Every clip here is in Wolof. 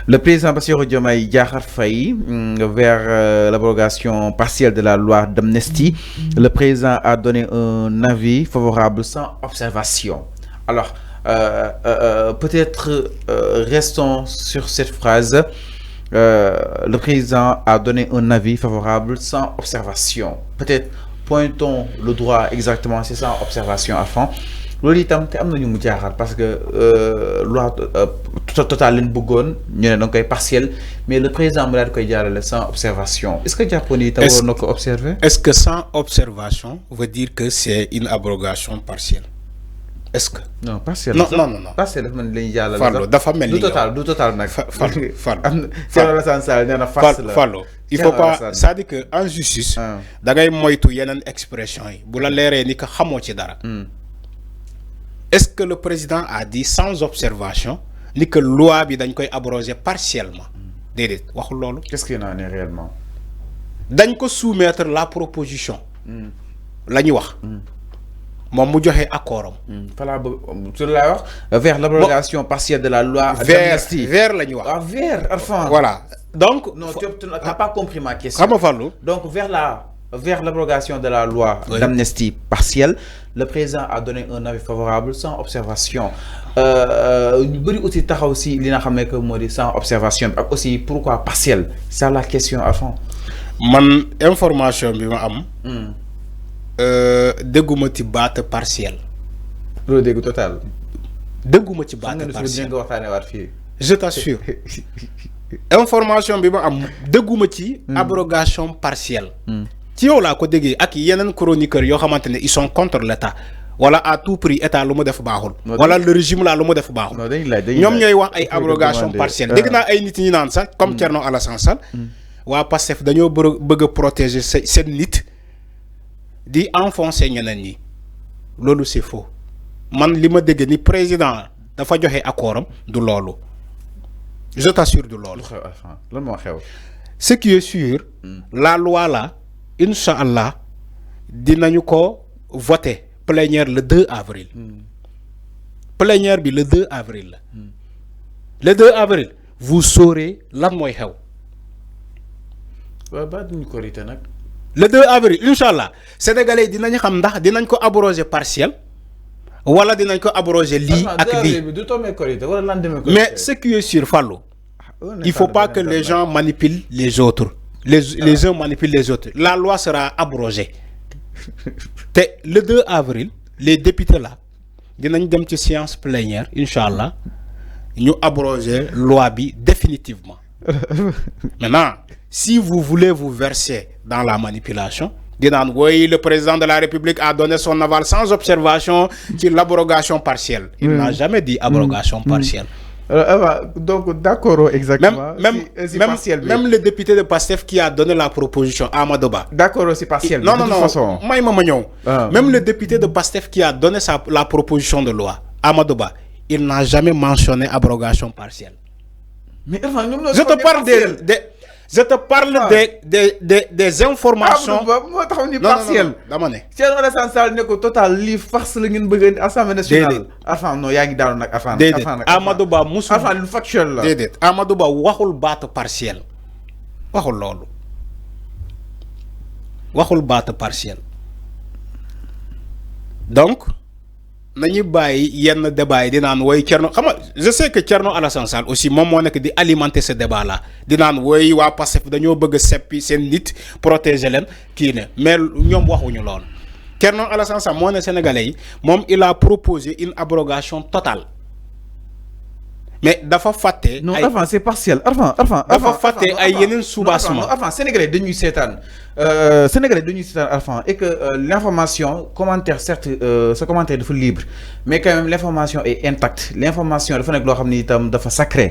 Le président Bassirou Diomaye Diakhar Faye vers l'abrogation partielle de la loi d'amnistie, le président a donné un avis favorable sans observation. Alors, peut-être restons sur cette phrase. Le président a donné un avis favorable sans observation. Peut-être pointons le droit exactement, c'est sans observation à fond. Loolu itam te am na ñu mu jaaxal parce que loi totale leen bëggoon ñu ne da nga koy partiel mais le président mu daal di koy jaarale sans observation est-ce que jàppoon ni itam war na ko observer. Est-ce que sans observation veut dire que c'est une abrogation partielle? Est-ce que non partiel non partiel dafa mel ni lañuy jàllale Fallou dafa mel ni du total nag Fallou am Thierno Alassane Sall nee na farce la Fallou il faut pas c'est-à-dire que en justice da ngay moytu yeneen expression yi bu la leeree ni que xamoo ci dara. Est-ce que le président a dit sans observation ni que loi bi dañ koy abroger partiellement? Déedéet waxul loolu. Qu'est-ce qu'il y en a réellement? Dañ ko soumettre la proposition. La ñuy wax. Moom mu joxe accord am. Fala sur la wax vers l'abrogation partielle de la loi d'amnistie. Vers la ñuy wax. Ah vers enfin. Voilà. Donc non tu n'as pas compris ma question. Xam nga Fallou. Donc vers l'abrogation de la loi d'amnistie partielle, le président a donné un avis favorable sans observation. Ñu bëri aussi taxaw si li nga xam ne que moo di sans observation ak aussi pourquoi partielle, c'est la question à fond. Man information bi ma am. Dégguma ci baat partielle. Loolu dégg total. Dégguma ci baat partielle. Nga waxtaanee waat fii. Je t'assure. Information bi ma am dégguma ci abrogation partielle. Ci yow laa ko déggee ak yeneen chroniqueurs yoo xamante ne ils sont contre l'État wala à tout prix état lu mu def baaxul. wala le régime là lu mu def baaxul. ñoom ñooy wax ay abrogation partielle. Dégg naa ay nit ñi naan sax comme Thierno Alassane Sall. waa Pastef dañoo bëgg a protéger seen nit di enfoncer ñeneen ñi loolu c'est faux man li ma dégg ni président dafa joxe accord am du loolu. Je t'assure de loolu. Lan moo xew. Ce qui est sûr, la loi là, Inch'Allah, dinañu ko voter plénière le 2 avril. Plénière bi le 2 avril. Le 2 avril, vous saurez lan mooy xew. Waaw ba duñu ko rité nag. Le 2 avril, Inch'Allah, Sénégalais dinañ xam ndax dinañ ko abroger partiel wala dinañ ko abroger lii ak lii. Mais ce qui est sûr, Fallou, il faut pas que les gens manipulent les autres. Les uns manipulent les autres. La loi sera abrogée. Le 2 avril, les députés là, dinañ dem ci séance plénière, Inch'Allah, ñu abroger loi bi définitivement. Maintenant, si vous voulez vous verser dans la manipulation, oui, le président de la République a donné son aval sans observation sur l'abrogation partielle. Il n'a jamais dit abrogation partielle. Donc, d'accord, exactement. Même le député de PASTEF qui a donné la proposition, Amadou Ba. D'accord, c'est partiel. Non. Même le député de PASTEF qui a donné la proposition de loi, Amadou Ba, il n'a jamais mentionné abrogation partielle. Mais je te parle des informations. Dama ne. Thierno Alassane Sall ne ko total lii farce la ngeen bëgg a Assemblée nationale. Enfin non yaa ngi daanu nag afan. Amadou Ba musul. Enfin lu factuel la. Déedéet Amadou Ba waxul baatu partiel. Waxul loolu. Waxul baatu partiel. Donc nañu bàyyi yenn débat yi di naan woy Thierno xam nga je sais que Thierno Alassane Sall aussi moom moo nekk di alimenter ce débat là di naan woy waa Pastef dañoo bëgg a seppi seen nit protéger leen kii ne mais ñoom waxuñu loolu Thierno Alassane Sall moo ne Sénégalais yi moom il a proposé une abrogation totale mais dafa fàtte. Non avant c'est partiel avant. dafa fàtte ay yeneen soubassement. Avant Sénégalais dañuy seetaan avant et que l'information commentaire certes ce commentaire dafa libre mais quand même l'information est intacte l'information dafa nekk loo xam ni itam dafa sacré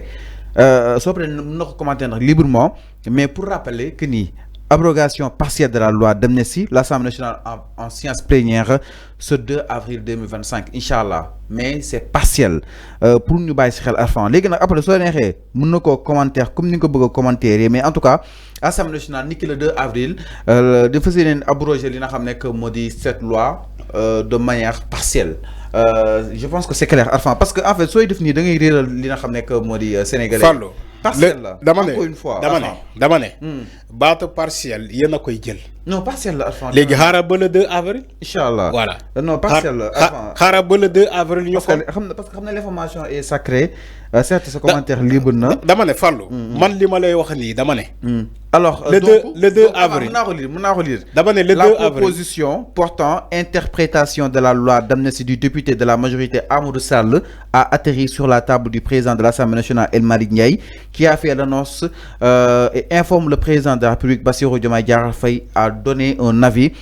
soo paree mën na ko commenter nag librement mais pour rappeler que ni abrogation partielle de la loi d'amnistie l'Assemblée nationale en séance plénière ce 2 avril 2025 Inch'Allah mais c'est partiel pour ñu bàyyi si xel afan léegi nag après soo neexee mën na koo commentaire comme ni nga ko bëgg a commentaire mais en tout cas Assemblée nationale ni ki le 2 avril dafa seen abroger li nga xam ne que moo di cette loi de manière partielle je pense que c'est clair enfin parce que en fait sooy def nii da ngay réeral li nga xam ne que moo di sénégalais. partiel là encore une fois dama ne baatu partiel yéen a koy jël. non partiel là léegi xaaral ba le 2 avril. Inch'Allah. Voilà. Non partiel là xaaral ba le 2 avril ñu parce que xam na l'information est sacrée. Certes ce commentaire libre na. dama ne Fallou. man li ma lay wax nii dama ne. Alors le 2 avril mën naa ko lire dama ne le 2 la avril proposition portant interprétation de la loi d'amnistie du député de la majorité Amadou Sall a atterri sur la table du président de l'Assemblée nationale El Malick Ndiaye qui a fait l'annonce et informe le président de la République Bassirou Diomaye Diakhar Faye à donner un avis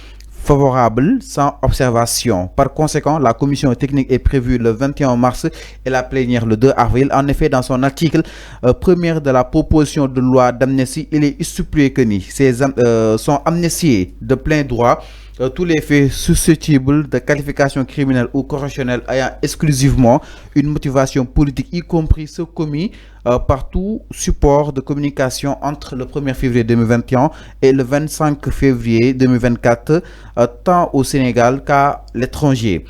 favorable sans observation. Par conséquent, la commission technique est prévue le 21 mars et la plénière le 2 avril. En effet, dans son article premier de la proposition de loi d'amnistie, il est stipulé que sont amnistiés de plein droit tous les faits susceptibles de qualification criminelle ou correctionnelle ayant exclusivement une motivation politique, y compris ceux commis par tout support de communication entre le 1er février 2021 et le 25 février 2024, tant au Sénégal qu'à l'étranger.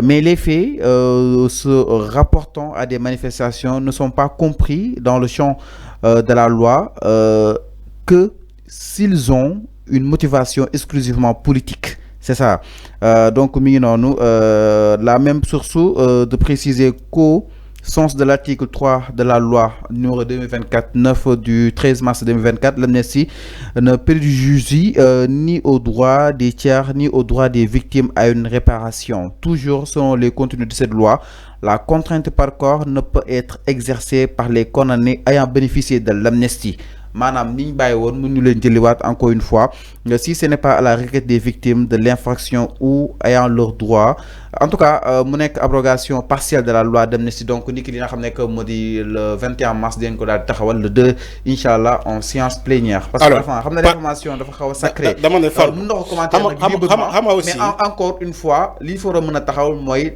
Mais les faits se rapportant à des manifestations ne sont pas compris dans le champ de la loi que s'ils ont une motivation exclusivement politique. C'est ça. Donc, la même source de préciser qu'au sens de l'article 3 de la loi numéro 2024-9 du 13 mars 2024, l'amnistie ne préjuge ni aux droits des tiers ni aux droits des victimes à une réparation. Toujours selon les contenus de cette loi, la contrainte par corps ne peut être exercée par les condamnés ayant bénéficié de l'amnistie. Madame niñ bàyyi woon mu ñu leen jëliwaat encore une fois si ce n'est pas à la requête des victimes de l'infraction ou ayant leur droit en tout cas mu nekk abrogation partielle de la loi d'amnistie. Donc niki li nga xam ne que moo di le 21 mars dañ ko daal taxawal le 2 Inch'Allah en séance plénière. Parce que dafa xam na l'information dafa xaw a sacré. dama ne Fall mën na ko commenter nag aussi mais encore une fois li ñu fa war a mën a taxawal mooy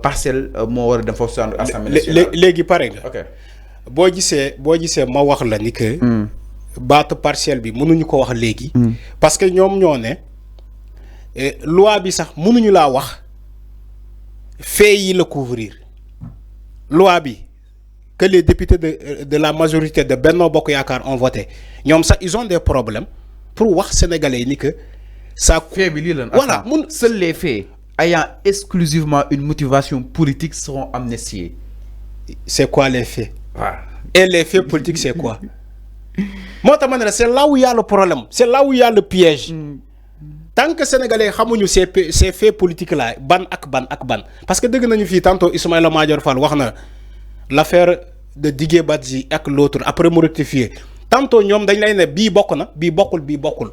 partielle moo war a dem foofu assemblée nationale. léegi pare nga. Ok. boo gisee ma wax la ni que baatu partiel bi mënuñu ko wax léegi parce que ñoom ñoo ne loi bi sax mënuñu laa wax fait yi la couvrir loi bi que les députés de la majorité de Benno Bokk Yaakaar ont voté ñoom sax ils ont des problèmes pour wax sénégalais ni que ça fait bi lii lan voilà seuls les faits ayant exclusivement une motivation politique seront amnistiés. C'est quoi les faits? Et les faits politiques, c'est quoi? Moi, c'est là où il y a le problème. C'est là où il y a le piège. Tant que Sénégalais ont ces faits politiques-là, ban. Parce que dès que nous avons tantôt Ismaïla Madior Fall, l'affaire de Didier Badji et l'autre, après me rectifier. Tantôt, nous avons dit bi bokul.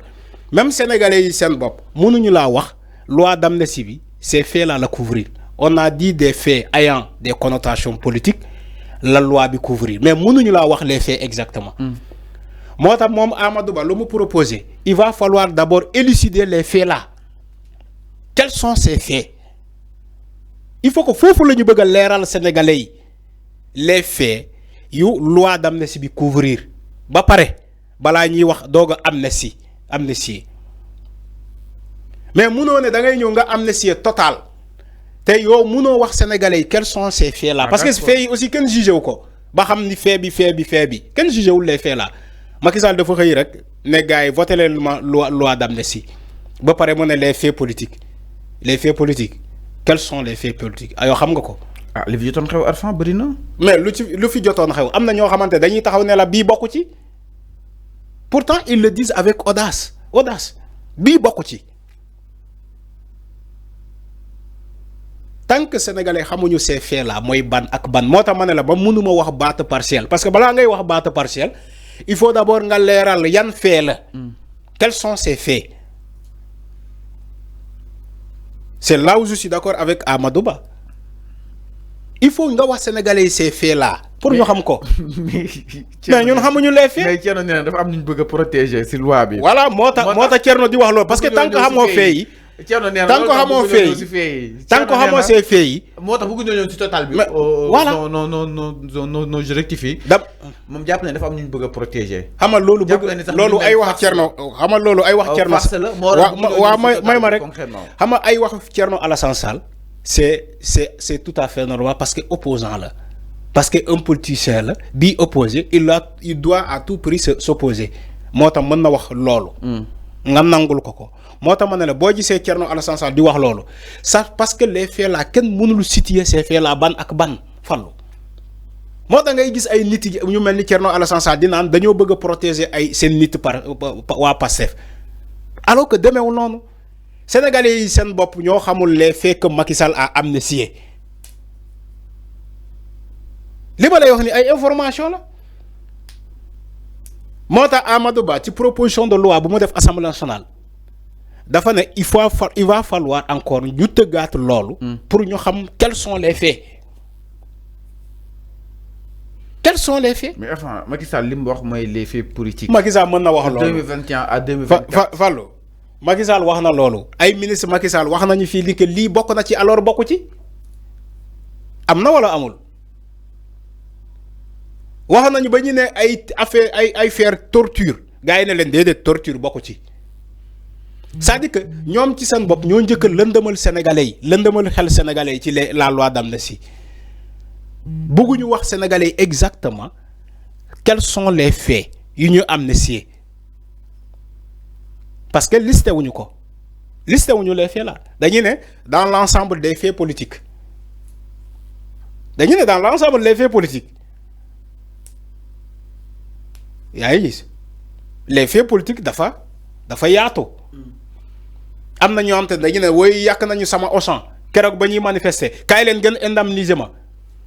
Même Sénégalais, ils sont bop. Nous avons dit loi d'amnistie, ces faits-là la couvrir. On a dit des faits ayant des connotations politiques. La loi bi couvrir mais mënuñu la wax les faits exactement. Moi tax mom Amadou Ba lu mu proposer il va falloir d'abord élucider les faits là. Quels sont ces faits? Il faut que fofu lañu bëgg léral sénégalais yi les faits yu loi d'amnistie bi couvrir ba paré bala ñuy wax doga amnistie mais mëno né da ngay ñëw nga amnistie total. Te yow mënoo wax sénégalais quels sont ces faits là parce que ces faits aussi kenn jugé wu ko ba xam ni fait bi kenn jugé wul les faits là Macky Sall dafa xëy rek ne gars yi voté leen loi d'amnistie ba pare mu ne les faits politiques quels sont les faits politiques ayoo xam nga ko. ah li fi jotoon xew Arfan bëri na. mais lu fi jotoon xew am na ñoo xamante dañuy taxaw ne la bii bokku ci pourtant ils le disent avec audace bii bokku ci. Tant que sénégalais xamuñu ces faits là moy ban ak ban motax mané la ba mënuma wax baat partiel parce que bala ngay wax baat partiel il faut d'abord nga léral yan faits la quels sont ces faits. C'est là où je suis d'accord avec Amadou Ba il faut nga wax sénégalais ces faits là pour ñu xam ko mais ñun xamuñu les faits. mais Thierno nee na dafa am ñu bëgg protéger ci loi bi. Voilà motax Thierno di wax lo parce que tant que xamoo faits yi tant que xamoo ces faits yi moo tax bëgg ñoo ci total bi. voilà non je rectifie. moom jàpp ne dafa am ñu bëgg a protéger. xam nga loolu ay wax Thierno xam nga loolu ay wax Thierno. waaw may ma rek xam nga ay wax Thierno Alassane Sall c'est tout à fait normal parce que opposant la parce que un politicien là bi opposé il doit à tout prix s'opposer motam mën na wax lolu nga nangul ko motam mané la bo gisé Thierno Alassane Sall di wax lolu ça parce que les faits là ken mënul situer ces faits là ban ak ban fallu motax ngay gis ay nit ñu melni Thierno Alassane Sall di nan dañoo bëgg protéger ay sen nit par wa Pastef alors que demeewul noonu sénégalais yi sen bop ñoo xamul les faits que Macky Sall a amnistié li ma lay wax ni ay information la motax Amadou Ba ci proposition de loi bu mu def assemblée nationale dafa ne il va falloir encore ñu tëggaat loolu pour ñu xam quels sont les faits. Quels sont les faits? Mais enfin, Macky Sall li mu wax mooy les faits politiques. Macky Sall mën na wax loolu 2021 à 2024. Fallu Macky Sall wax na loolu ay ministre Macky Sall wax nañu fii li que lii bokk na ci alors bokku ci am na wala amul wax nañu ba ñu ne ay affaire ay faire torture gars yi ne leen déedéet torture bokku ci c'est-à-dire que ñoom ci seen bopp ñoo njëkk a lëndëmal sénégalais yi lëndëmal xel sénégalais yi ci la loi d'amnistie bëgguñu wax sénégalais exactement quels sont les faits yu ñu amnistier parce que listé wuñu ko listé wuñu les faits là dañuy ne dans l'ensemble des faits politiques dañuy ne dans l'ensemble des faits politiques yaa ngi gis les faits politiques dafa yaatu am na ñoo xam te dañu ne woy yàq nañu sama Auchan keroog ba ñuy manifester kaay leen gën indemniser ma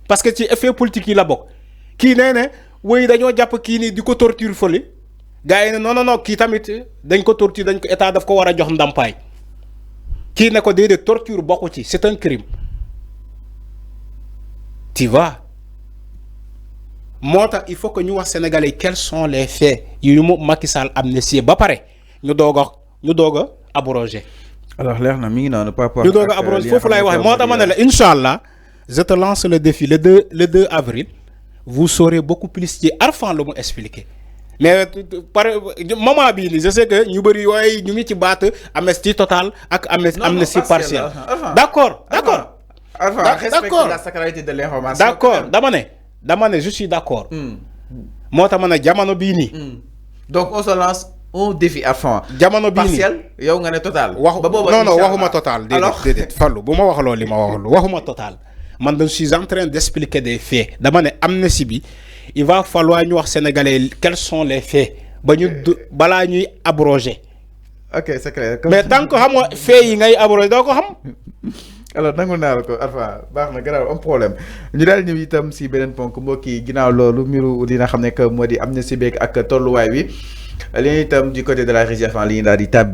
parce que ci effet politique yi la bokk kii nee ne woy dañoo jàpp kii nii di ko torture fële gars yi ne non kii tamit dañ ko torture dañ ko état daf ko war a jox ndàmpaay kii ne ko déedéet torture bokku ci c'est un crime tu vois moo tax il faut que ñu wax sénégalais quels sont les faits yu mu Macky Sall amnistié ba pare ñu doog a abroger. Alors leer na mi ngi noonu par rapport ñu doog a abroger foofu laay waxee moo tax ma ne la incha allah je te lance le défi le 2 avril vous saurez beaucoup plus ci Arfan lu mu expliquer mais par moment bii nii je sais que ñu bëri yooyu ñu ngi ci baat amnistie totale ak amnistie partielle. D'accord. Respecter la sacralité de l'information. D'accord dama ne je suis d'accord. moo tax ma ne jamono bii nii. Donc on se lance un défi à fond. jamono bii nii partiel yow nga ne total. non waxuma total. déedéet Fallou bu ma waxaloo li ma waxaloo waxuma total. man je suis en train d'expliquer des faits dama ne amnistie bi il va falloir ñu wax sénégalais quels sont les faits ba ñu balaa ñuy abroger. Ok c'est clair. mais tant que xam nga faits yi ngay abroger doo ko xam. alors nangul naa la ko Arfan baax na garaaw am problème ñu daal ñëw itam si beneen ponk mbokk yi ginnaaw loolu mbiru dina xam ne que moo di amnistie beeg ak tolluwaay wi li itam du côté de la régie Arfan li ñu daal di tàbbi